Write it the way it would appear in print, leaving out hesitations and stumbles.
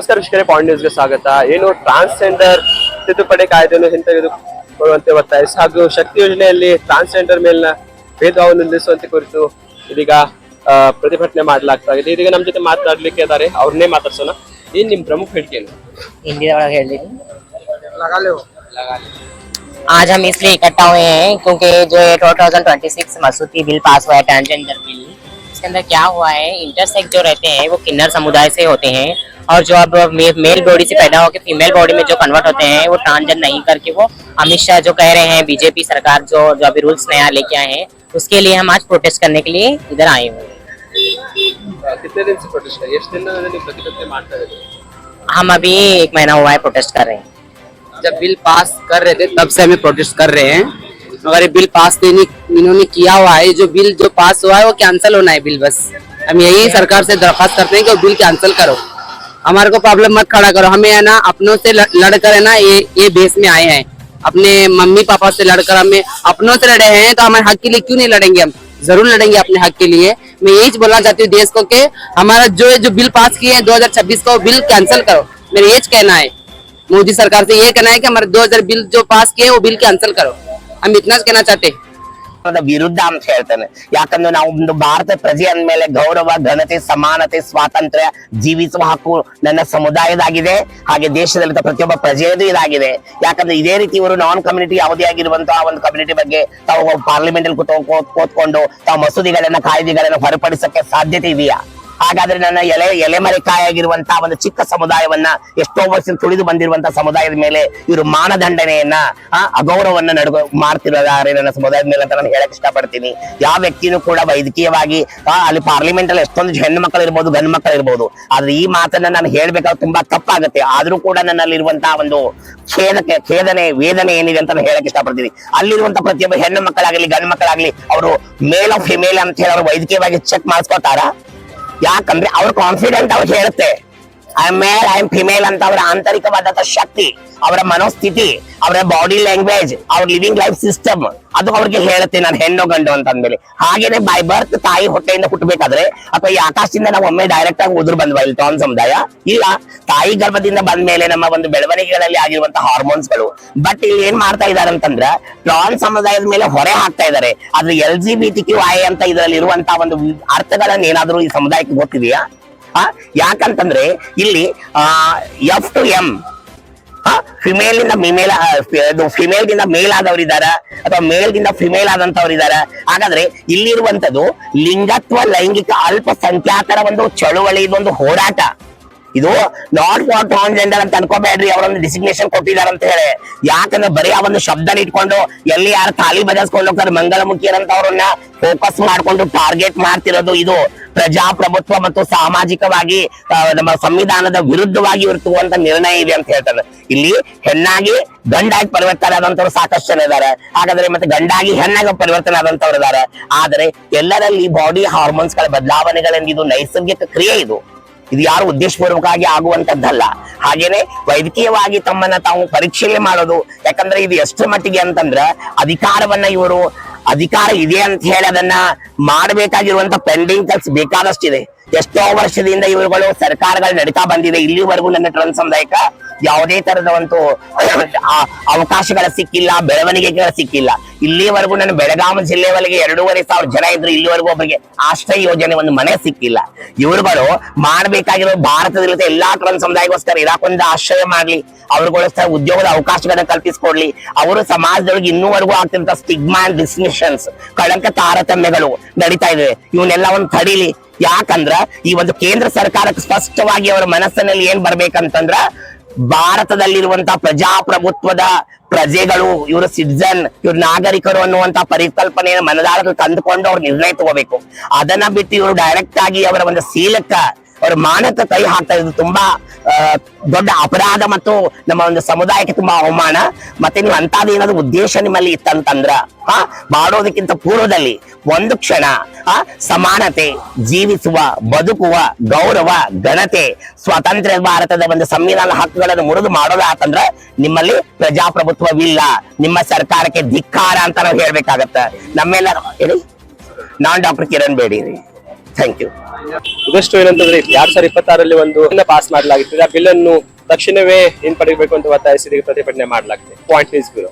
ನಮಸ್ಕಾರ ವೀಕ್ಷಕರೇ, ಪಾಯಿಂಟ್ ನ್ಯೂಸ್ಗೆ ಸ್ವಾಗತ. ಏನು ಟ್ರಾನ್ಸ್ಜೆಂಡರ್ ತಿದ್ದುಪಡಿ ಕಾಯ್ದೆಯನ್ನು ಹಿಂತೆಗೆದುಕೊಳ್ಳುವಂತೆ ಒತ್ತಾಯಿಸಿ ಹಾಗೂ ಶಕ್ತಿ ಯೋಜನೆಯಲ್ಲಿ ಟ್ರಾನ್ಸ್ಜೆಂಡರ್ ಮೇಲಿನ ಭೇದವನ್ನು ನಿಲ್ಲಿಸುವಂತೆ ಕುರಿತು ಇದೀಗ ಪ್ರತಿಭಟನೆ ಮಾಡಲಾಗ್ತಾ ಇದೆ. ಇದೀಗ ನಮ್ಮ ಜೊತೆ ಮಾತನಾಡ್ಲಿಕ್ಕೆ ಇದ್ದಾರೆ, ಅವ್ರನ್ನೇ ಮಾತಾಡ್ಸೋಣ. ಏನ್ ನಿಮ್ ಪ್ರಮುಖ ಹೇಳಿಕೆ ಏನು? आज हम इसलिए इकट्ठा हुए हैं क्योंकि जो 2026 मसूदी बिल पास हुआ है, ट्रांसजेंडर बिल, इसके अंदर क्या हुआ है, इंटरसेक्स जो रहते हैं वो किन्नर समुदाय से होते हैं और जो अब मेल बॉडी से पैदा होकर फीमेल बॉडी में जो कन्वर्ट होते हैं वो ट्रांसजेंडर नहीं करके वो अमित शाह जो कह रहे हैं, बीजेपी सरकार जो अभी रूल्स नया लेके आए हैं, उसके लिए हम आज प्रोटेस्ट करने के लिए इधर आए हुए हैं. कितने दिन से प्रोटेस्ट कर? ಎಷ್ಟು ದಿನದಿಂದ ಪ್ರತಿಭಟನೆ ಮಾಡ್ತಾ ಇದ್ದೀರಿ? हम अभी 1 महीना हुआ है प्रोटेस्ट कर रहे हैं. जब बिल पास कर रहे थे तब से हमें प्रोटेस्ट कर रहे हैं, मगर ये बिल पास इन्होंने किया हुआ है, जो बिल जो पास हुआ है वो कैंसिल होना है बिल. बस हम यही सरकार से दरख्वास्त करते हैं कि वो बिल कैंसिल करो, हमारे को प्रॉब्लम मत खड़ा करो. हमें है ना अपनों से लड़कर है ना ये देश में आए हैं, अपने मम्मी पापा से लड़कर हमें अपनों से लड़े हैं, तो हमारे हक के लिए क्यों नहीं लड़ेंगे? हम जरूर लड़ेंगे अपने हक के लिए. मैं यही बोलना चाहती हूँ देश को कि हमारा जो बिल पास किए हैं 2026 का, वो बिल कैंसिल करो. मेरा ये कहना है, मोदी सरकार से ये कहना है कि हमारे 2000 बिल जो पास किए वो बिल कैंसिल करो. हम इतना कहना चाहते हैं. ವಿರುದ್ಧ ಅಂತ ಹೇಳ್ತಾನೆ. ಯಾಕಂದ್ರೆ ನಾವು ಒಂದು ಭಾರತ ಪ್ರಜೆ ಅಂದ್ಮೇಲೆ ಗೌರವ, ಘನತೆ, ಸಮಾನತೆ, ಸ್ವಾತಂತ್ರ್ಯ, ಜೀವಿಸುವ ಹಕ್ಕು ನನ್ನ ಸಮುದಾಯದಾಗಿದೆ, ಹಾಗೆ ದೇಶದಲ್ಲಿ ಪ್ರತಿಯೊಬ್ಬ ಪ್ರಜೆಯದು ಇದಾಗಿದೆ. ಯಾಕಂದ್ರೆ ಇದೇ ರೀತಿ ಇವರು ನಾನ್ ಕಮ್ಯುನಿಟಿ ಯಾವುದೇ ಆಗಿರುವಂತಹ ಒಂದು ಕಮ್ಯುನಿಟಿ ಬಗ್ಗೆ ತಾವು ಪಾರ್ಲಿಮೆಂಟ್ ಅಲ್ಲಿ ಕೂತ್ಕೊಂಡು ತಾವು ಮಸೂದೆಗಳನ್ನ ಕಾಯ್ದೆಗಳನ್ನ ಹೊರಪಡಿಸಕ್ಕೆ ಸಾಧ್ಯತೆ ಇದೆಯಾ? ಹಾಗಾದ್ರೆ ನನ್ನ ಎಲೆಮರೆಕಾಯಾಗಿರುವಂತಹ ಒಂದು ಚಿಕ್ಕ ಸಮುದಾಯವನ್ನ ಎಷ್ಟೋ ವರ್ಷ ತುಳಿದು ಬಂದಿರುವಂತಹ ಸಮುದಾಯದ ಮೇಲೆ ಇವರು ಮಾನದಂಡನೆಯನ್ನ ಅಗೌರವನ್ನ ಮಾಡ್ತಿರೋದಾರೆ ನನ್ನ ಸಮುದಾಯದ ಮೇಲೆ ಅಂತ ನಾನು ಹೇಳಕ್ ಇಷ್ಟಪಡ್ತೀನಿ. ಯಾವ ವ್ಯಕ್ತಿನೂ ಕೂಡ ವೈದ್ಯಕೀಯವಾಗಿ ಅಲ್ಲಿ ಪಾರ್ಲಿಮೆಂಟ್ ಅಲ್ಲಿ ಎಷ್ಟೊಂದು ಹೆಣ್ಣು ಮಕ್ಕಳು ಇರ್ಬೋದು, ಗಂಡು ಮಕ್ಕಳು ಇರ್ಬೋದು, ಆದ್ರೆ ಈ ಮಾತನ್ನ ನಾನು ಹೇಳ್ಬೇಕಾದ್ರೆ ತುಂಬಾ ತಪ್ಪಾಗುತ್ತೆ. ಆದ್ರೂ ಕೂಡ ನನ್ನಲ್ಲಿರುವಂತಹ ಒಂದು ವೇದನೆ ಏನಿದೆ ಅಂತ ನಾನು ಹೇಳಕ್ ಇಷ್ಟಪಡ್ತೀನಿ. ಅಲ್ಲಿರುವಂತಹ ಪ್ರತಿಯೊಬ್ಬ ಹೆಣ್ಣು ಮಕ್ಕಳಾಗ್ಲಿ ಗಂಡು ಮಕ್ಕಳಾಗ್ಲಿ ಅವರು ಮೇಲ್ ಆಫ್ ಫಿಮೇಲ್ ಅಂತ ಹೇಳಿ ಅವರು ವೈದ್ಯಕೀಯವಾಗಿ ಚೆಕ್ ಮಾಡಿಸ್ಕೊತಾರ. ಯಾಕಂದ್ರೆ ಅವ್ರ ಕಾನ್ಫಿಡೆಂಟ್ ಅವ್ರು ಹೇಳುತ್ತೆ I am male, I am female ಅಂತ ಅವರ ಆಂತರಿಕವಾದಂತಹ ಶಕ್ತಿ, ಅವರ ಮನೋಸ್ಥಿತಿ, ಅವರ ಬಾಡಿ ಲ್ಯಾಂಗ್ವೇಜ್, ಅವ್ರ ಲಿವಿಂಗ್ ಲೈಫ್ ಸಿಸ್ಟಮ್ ಅದು ಅವ್ರಿಗೆ ಹೇಳುತ್ತೆ ನಾನು ಹೆಣ್ಣು ಗಂಡು ಅಂತ ಅಂದ್ಮೇಲೆ. ಹಾಗೇನೆ ಬೈ ಬರ್ತ್ ತಾಯಿ ಹೊಟ್ಟೆಯಿಂದ ಹುಟ್ಟಬೇಕಾದ್ರೆ ಅಥವಾ ಈ ಆಕಾಶದಿಂದ ನಾವು ಒಮ್ಮೆ ಡೈರೆಕ್ಟ್ ಆಗಿ ಉದುರು ಬಂದ್ವಾ ಇಲ್ಲಿ ಟ್ರಾನ್ ಸಮುದಾಯ? ಇಲ್ಲ, ತಾಯಿ ಗರ್ಭದಿಂದ ಬಂದ ಮೇಲೆ ನಮ್ಮ ಒಂದು ಬೆಳವಣಿಗೆಗಳಲ್ಲಿ ಆಗಿರುವಂತಹ ಹಾರ್ಮೋನ್ಸ್ ಗಳು. ಬಟ್ ಇಲ್ಲಿ ಏನ್ ಮಾಡ್ತಾ ಇದಾರೆ ಅಂತಂದ್ರ ಟ್ರಾನ್ ಸಮುದಾಯದ ಮೇಲೆ ಹೊರೆ ಹಾಕ್ತಾ ಇದಾರೆ. ಆದ್ರೆ LGBTQI ಅಂತ ಇದರಲ್ಲಿ ಇರುವಂತಹ ಒಂದು ಅರ್ಥಗಳನ್ನ ಏನಾದ್ರೂ ಈ ಸಮುದಾಯಕ್ಕೆ ಗೊತ್ತಿದೆಯಾ? ಯಾಕಂತಂದ್ರೆ ಇಲ್ಲಿ F to M ಫಿಮೇಲ್ ಇಂದ ಫಿಮೇಲ್ ದಿಂದ ಮೇಲ್ ಆದವರಿದ್ದಾರ ಅಥವಾ ಮೇಲ್ ದಿಂದ ಫಿಮೇಲ್ ಆದಂತವ್ರಿದಾರ. ಹಾಗಾದ್ರೆ ಇಲ್ಲಿರುವಂತದ್ದು ಲಿಂಗತ್ವ ಲೈಂಗಿಕ ಅಲ್ಪಸಂಖ್ಯಾತರ ಒಂದು ಚಳುವಳಿ, ಇದೊಂದು ಹೋರಾಟ. ಇದು ನಾಟ್ ಫಾರ್ ಟ್ರಾನ್ಸ್ಜೆಂಡರ್ ಅಂತ ಅನ್ಕೋಬೇಡ್ರಿ, ಅವರೊಂದು ಡಿಸಿಗ್ನೇಷನ್ ಕೊಟ್ಟಿದ್ದಾರೆ ಅಂತ ಹೇಳಿ. ಯಾಕಂದ್ರೆ ಬರೀ ಆ ಒಂದು ಶಬ್ದನ ಇಟ್ಕೊಂಡು ಎಲ್ಲಿ ಯಾರು ತಾಲಿ ಬದಸ್ಕೊಂಡು ಹೋಗ್ತಾರೆ ಮಂಗಳಮುಖಿಯರಂತ ಅವ್ರನ್ನ ಫೋಕಸ್ ಮಾಡ್ಕೊಂಡು ಟಾರ್ಗೆಟ್ ಮಾಡ್ತಿರೋದು ಇದು ಪ್ರಜಾಪ್ರಭುತ್ವ ಮತ್ತು ಸಾಮಾಜಿಕವಾಗಿ ನಮ್ಮ ಸಂವಿಧಾನದ ವಿರುದ್ಧವಾಗಿ ಇರುವಂತ ನಿರ್ಣಯ ಇದೆ ಅಂತ ಹೇಳ್ತಾರೆ. ಇಲ್ಲಿ ಹೆಣ್ಣಾಗಿ ಗಂಡಾಗಿ ಪರಿವರ್ತನೆ ಆದಂತವ್ರು ಸಾಕಷ್ಟು ಜನ ಇದ್ದಾರೆ. ಹಾಗಾದ್ರೆ ಮತ್ತೆ ಗಂಡಾಗಿ ಹೆಣ್ಣಾಗಿ ಪರಿವರ್ತನೆ ಆದಂತವ್ರು ಇದ್ದಾರೆ. ಆದ್ರೆ ಎಲ್ಲರಲ್ಲಿ ಬಾಡಿ ಹಾರ್ಮೋನ್ಸ್ ಗಳ ಬದಲಾವಣೆಗಳಿಂದ ಇದು ನೈಸರ್ಗಿಕ ಕ್ರಿಯೆ. ಇದು ಯಾರು ಉದ್ದೇಶಪೂರ್ವಕವಾಗಿ ಆಗುವಂತದ್ದಲ್ಲ. ಹಾಗೇನೆ ವೈದ್ಯಕೀಯವಾಗಿ ತಮ್ಮನ್ನ ತಾವು ಪರೀಕ್ಷೆ ಮಾಡೋದು. ಯಾಕಂದ್ರೆ ಇದು ಎಷ್ಟು ಮಟ್ಟಿಗೆ ಅಂತಂದ್ರ ಅಧಿಕಾರವನ್ನ ಇವರು ಅಧಿಕಾರ ಇದೆ ಅಂತ ಹೇಳಿ ಅದನ್ನ ಮಾಡಬೇಕಾಗಿರುವಂತ ಪೆಂಡಿಂಗ್ ಕೆಲ್ಸ ಬೇಕಾದಷ್ಟಿದೆ. ಎಷ್ಟೋ ವರ್ಷದಿಂದ ಇವರುಗಳು ಸರ್ಕಾರಗಳು ನಡೀತಾ ಬಂದಿದೆ. ಇಲ್ಲಿವರೆಗೂ ನನ್ನ ಟ್ರಾನ್ಸ್ ಸಮುದಾಯಕ್ಕ ಯಾವುದೇ ತರದ ಒಂದು ಅವಕಾಶಗಳ ಸಿಕ್ಕಿಲ್ಲ, ಬೆಳವಣಿಗೆಗಳ ಸಿಕ್ಕಿಲ್ಲ. ಇಲ್ಲಿವರೆಗೂ ನನ್ನ ಬೆಳಗಾವಿ ಜಿಲ್ಲೆವರೆಗೆ 2,500 ಜನ ಇದ್ರು, ಇಲ್ಲಿವರೆಗೂ ಒಬ್ಬರಿಗೆ ಆಶ್ರಯ ಯೋಜನೆ ಒಂದು ಮನೆ ಸಿಕ್ಕಿಲ್ಲ. ಇವರುಗಳು ಮಾಡ್ಬೇಕಾಗಿರೋ ಭಾರತದಲ್ಲಿರುವ ಎಲ್ಲಾ ಟ್ರಾನ್ಸ್ ಸಮುದಾಯಕ್ಕೋಸ್ಕರ ಇರಾಕೊಂದು ಆಶ್ರಯ ಮಾಡ್ಲಿ, ಅವ್ರಿಗೋಸ್ಕರ ಉದ್ಯೋಗದ ಅವಕಾಶಗಳನ್ನ ಕಲ್ಪಿಸ್ಕೊಡ್ಲಿ. ಅವರು ಸಮಾಜದೊಳಗೆ ಇನ್ನೂವರೆಗೂ ಆಗ್ತಿರುವಂತ ಸ್ಟಿಗ್ಮಾ ಅಂಡ್ ಡಿಸ್ಕ್ರಿಮಿನೇಷನ್ಸ್, ಕಳಂಕ ತಾರತಮ್ಯಗಳು ನಡೀತಾ ಇದೆ. ಇವನ್ನೆಲ್ಲ ಒಂದು ತಡೀಲಿ. ಯಾಕಂದ್ರ ಈ ಒಂದು ಕೇಂದ್ರ ಸರ್ಕಾರಕ್ಕೆ ಸ್ಪಷ್ಟವಾಗಿ ಅವರ ಮನಸ್ಸಿನಲ್ಲಿ ಏನ್ ಬರ್ಬೇಕಂತಂದ್ರ ಭಾರತದಲ್ಲಿರುವಂತಹ ಪ್ರಜಾಪ್ರಭುತ್ವದ ಪ್ರಜೆಗಳು, ಇವರು ಸಿಟಿಜನ್, ಇವ್ರು ನಾಗರಿಕರು ಅನ್ನುವಂತ ಪರಿಕಲ್ಪನೆಯನ್ನು ಮನದಾಳದಲ್ಲಿ ತಂದುಕೊಂಡು ಅವ್ರು ನಿರ್ಣಯ ತಗೋಬೇಕು. ಅದನ್ನ ಬಿಟ್ಟು ಇವರು ಡೈರೆಕ್ಟ್ ಆಗಿ ಅವರ ಒಂದು ಶೀಲಕ್ಕ ಅವ್ರ ಮಾನಕ್ಕೆ ಕೈ ಹಾಕ್ತಾ ಇರೋದು ತುಂಬಾ ದೊಡ್ಡ ಅಪರಾಧ ಮತ್ತು ನಮ್ಮ ಒಂದು ಸಮುದಾಯಕ್ಕೆ ತುಂಬಾ ಅವಮಾನ. ಮತ್ತೆ ನೀವು ಅಂತದೇನಾದ್ರು ಉದ್ದೇಶ ನಿಮ್ಮಲ್ಲಿ ಇತ್ತಂತಂದ್ರ ಮಾಡೋದಕ್ಕಿಂತ ಪೂರ್ವದಲ್ಲಿ ಒಂದು ಕ್ಷಣ ಸಮಾನತೆ, ಜೀವಿಸುವ, ಬದುಕುವ, ಗೌರವ, ಘನತೆ, ಸ್ವಾತಂತ್ರ್ಯ ಭಾರತದ ಒಂದು ಸಂವಿಧಾನ ಹಕ್ಕುಗಳನ್ನು ಮುರಿದು ಮಾಡೋದಾತಂದ್ರ ನಿಮ್ಮಲ್ಲಿ ಪ್ರಜಾಪ್ರಭುತ್ವವಿಲ್ಲ. ನಿಮ್ಮ ಸರ್ಕಾರಕ್ಕೆ ಧಿಕ್ಕಾರ ಅಂತ ನಾವು ಹೇಳ್ಬೇಕಾಗತ್ತ. ನಮ್ಮೆಲ್ಲ ಹೇಳಿ, ನಾನ್ doctor Kiran Bedi. Thank you. ಇದಷ್ಟು ಏನಂತಂದ್ರೆ 2026ರಲ್ಲಿ ಒಂದು ಪಾಸ್ ಮಾಡಲಾಗಿತ್ತು. ಆ ಬಿಲ್ ಅನ್ನು ತಕ್ಷಣವೇ ಹಿಂಪಡೆಯಬೇಕು ಅಂತ ಒತ್ತಾಯಿಸಿ ಪ್ರತಿಭಟನೆ ಮಾಡಲಾಗಿದೆ. Point news bureau.